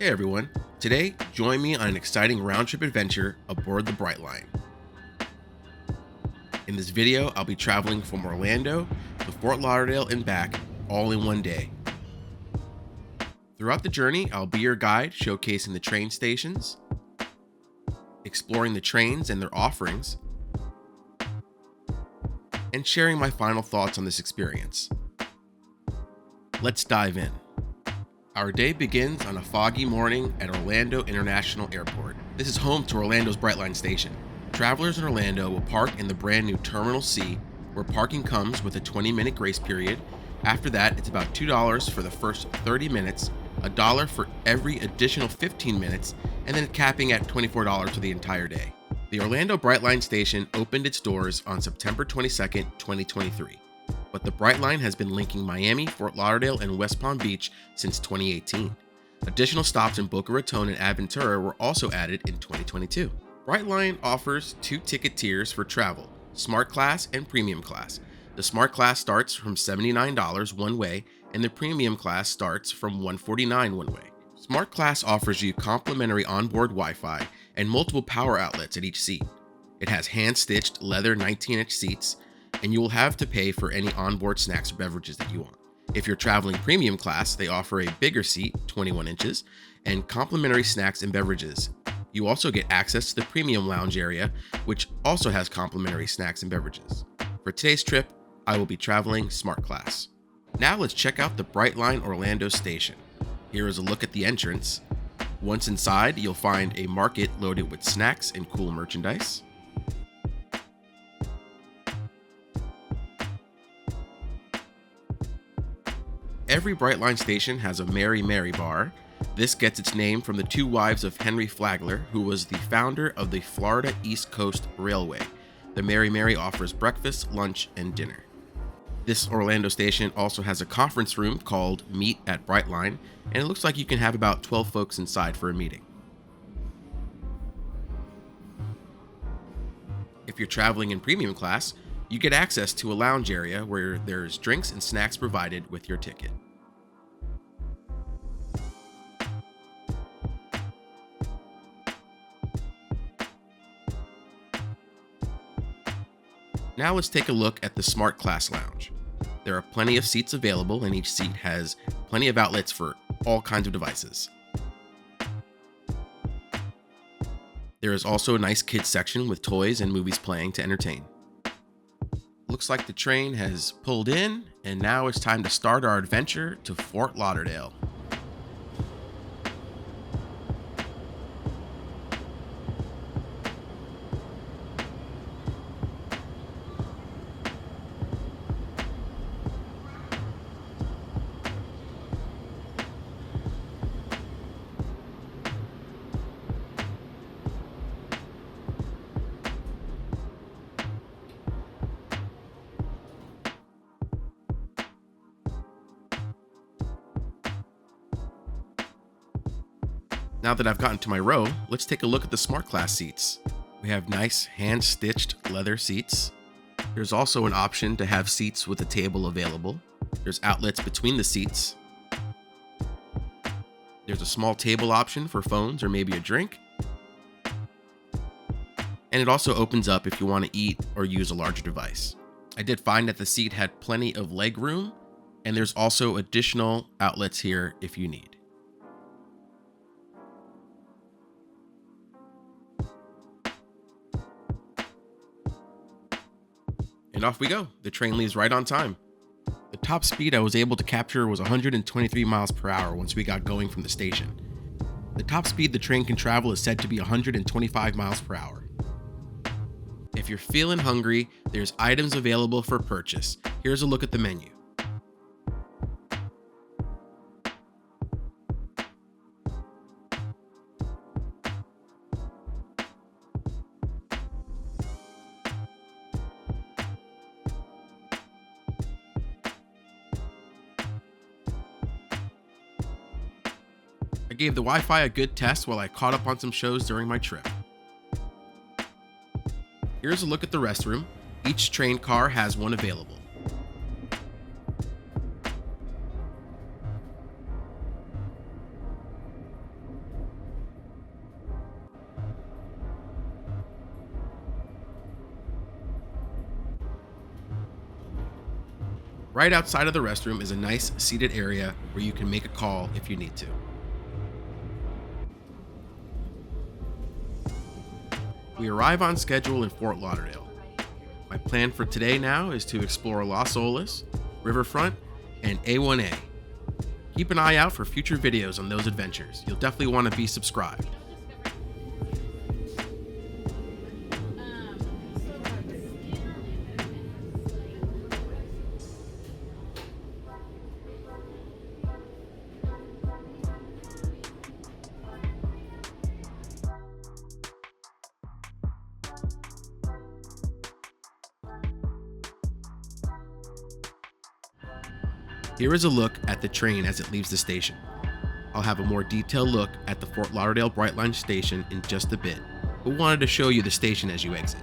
Hey everyone, today join me on an exciting round trip adventure aboard the Brightline. In this video, I'll be traveling from Orlando to Fort Lauderdale and back all in one day. Throughout the journey, I'll be your guide showcasing the train stations, exploring the trains and their offerings, and sharing my final thoughts on this experience. Let's dive in. Our day begins on a foggy morning at Orlando International Airport. This is home to Orlando's Brightline station. Travelers in Orlando will park in the brand new Terminal C, where parking comes with a 20-minute grace period. After that, it's about $2 for the first 30 minutes, $1 for every additional 15 minutes, and then capping at $24 for the entire day. The Orlando Brightline station opened its doors on September 22nd, 2023. But the Brightline has been linking Miami, Fort Lauderdale, and West Palm Beach since 2018. Additional stops in Boca Raton and Aventura were also added in 2022. Brightline offers two ticket tiers for travel, Smart Class and Premium Class. The Smart Class starts from $79 one way, and the Premium Class starts from $149 one way. Smart Class offers you complimentary onboard Wi-Fi and multiple power outlets at each seat. It has hand-stitched leather 19-inch seats, and you will have to pay for any onboard snacks or beverages that you want. If you're traveling Premium Class, they offer a bigger seat, 21 inches, and complimentary snacks and beverages. You also get access to the Premium Lounge area, which also has complimentary snacks and beverages. For today's trip, I will be traveling Smart Class. Now let's check out the Brightline Orlando station. Here is a look at the entrance. Once inside, you'll find a market loaded with snacks and cool merchandise. Every Brightline station has a Mary Mary bar. This gets its name from the two wives of Henry Flagler, who was the founder of the Florida East Coast Railway. The Mary Mary offers breakfast, lunch, and dinner. This Orlando station also has a conference room called Meet at Brightline, and it looks like you can have about 12 folks inside for a meeting. If you're traveling in Premium Class, you get access to a lounge area where there's drinks and snacks provided with your ticket. Now let's take a look at the Smart Class Lounge. There are plenty of seats available, and each seat has plenty of outlets for all kinds of devices. There is also a nice kids section with toys and movies playing to entertain. Looks like the train has pulled in, and now it's time to start our adventure to Fort Lauderdale. Now that I've gotten to my row, let's take a look at the Smart Class seats. We have nice hand-stitched leather seats. There's also an option to have seats with a table available. There's outlets between the seats. There's a small table option for phones or maybe a drink. And it also opens up if you want to eat or use a larger device. I did find that the seat had plenty of leg room, and there's also additional outlets here if you need. And off we go. The train leaves right on time. The top speed I was able to capture was 123 miles per hour once we got going from the station. The top speed the train can travel is said to be 125 miles per hour. If you're feeling hungry, there's items available for purchase. Here's a look at the menu. I gave the Wi-Fi a good test while I caught up on some shows during my trip. Here's a look at the restroom. Each train car has one available. Right outside of the restroom is a nice seated area where you can make a call if you need to. We arrive on schedule in Fort Lauderdale. My plan for today now is to explore Las Olas, Riverfront, and A1A. Keep an eye out for future videos on those adventures. You'll definitely want to be subscribed. Here is a look at the train as it leaves the station. I'll have a more detailed look at the Fort Lauderdale Brightline station in just a bit, but wanted to show you the station as you exit.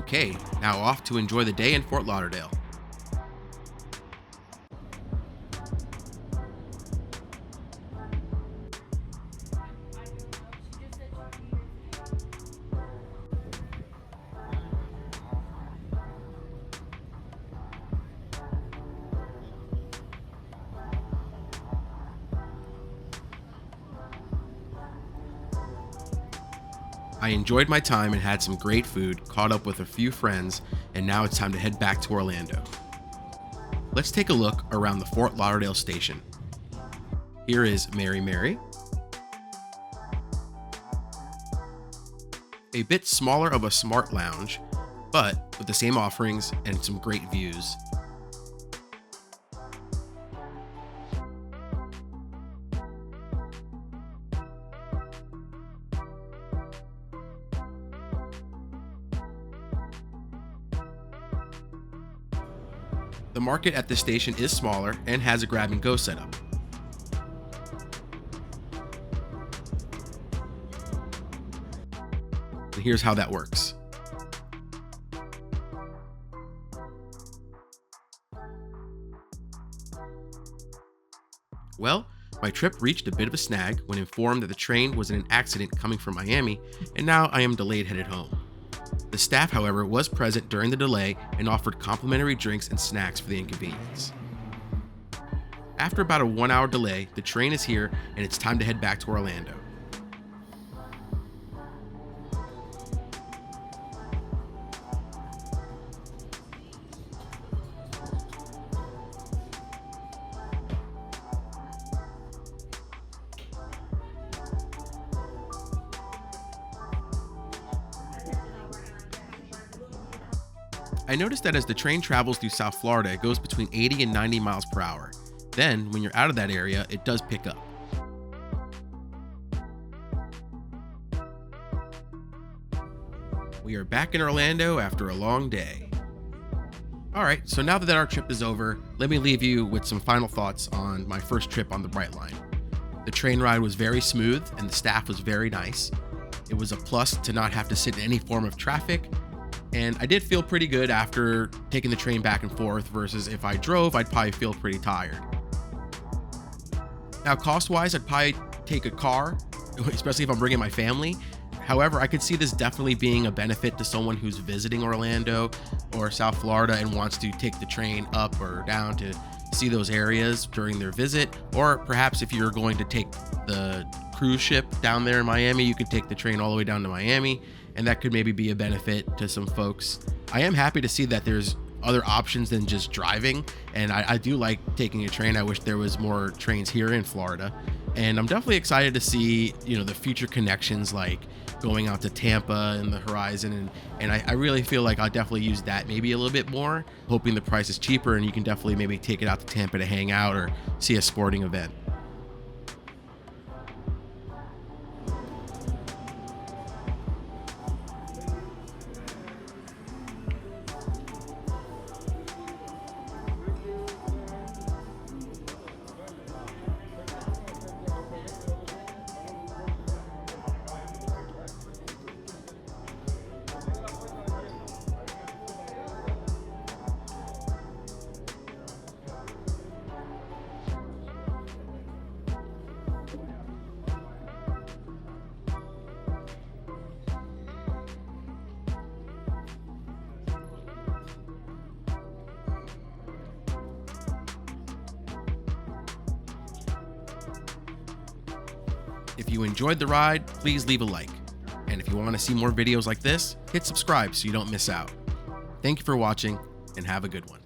Okay, now off to enjoy the day in Fort Lauderdale. I enjoyed my time and had some great food, caught up with a few friends, and now it's time to head back to Orlando. Let's take a look around the Fort Lauderdale station. Here is Mary Mary, a bit smaller of a smart lounge, but with the same offerings and some great views. The market at this station is smaller and has a grab-and-go setup. And here's how that works. Well, My trip reached a bit of a snag when informed that the train was in an accident coming from Miami, and now I am delayed headed home. The staff, however, was present during the delay and offered complimentary drinks and snacks for the inconvenience. After about a 1-hour delay, the train is here and it's time to head back to Orlando. I noticed that as the train travels through South Florida, it goes between 80 and 90 miles per hour. Then, when you're out of that area, it does pick up. We are back in Orlando after a long day. Alright, so now that our trip is over, let me leave you with some final thoughts on my first trip on the Brightline. The train ride was very smooth and the staff was very nice. It was a plus to not have to sit in any form of traffic. And I did feel pretty good after taking the train back and forth versus if I drove, I'd probably feel pretty tired. Now, cost-wise, I'd probably take a car, especially if I'm bringing my family. However, I could see this definitely being a benefit to someone who's visiting Orlando or South Florida and wants to take the train up or down to see those areas during their visit. Or perhaps if you're going to take the cruise ship down there in Miami, you could take the train all the way down to Miami, and that could maybe be a benefit to some folks. I am happy to see that there's other options than just driving, and I do like taking a train. I wish there was more trains here in Florida, and I'm definitely excited to see, the future connections, like going out to Tampa and the horizon, and I really feel like I'll definitely use that maybe a little bit more, hoping the price is cheaper and you can definitely maybe take it out to Tampa to hang out or see a sporting event. If you enjoyed the ride, please leave a like. And if you want to see more videos like this, hit subscribe so you don't miss out. Thank you for watching, and have a good one.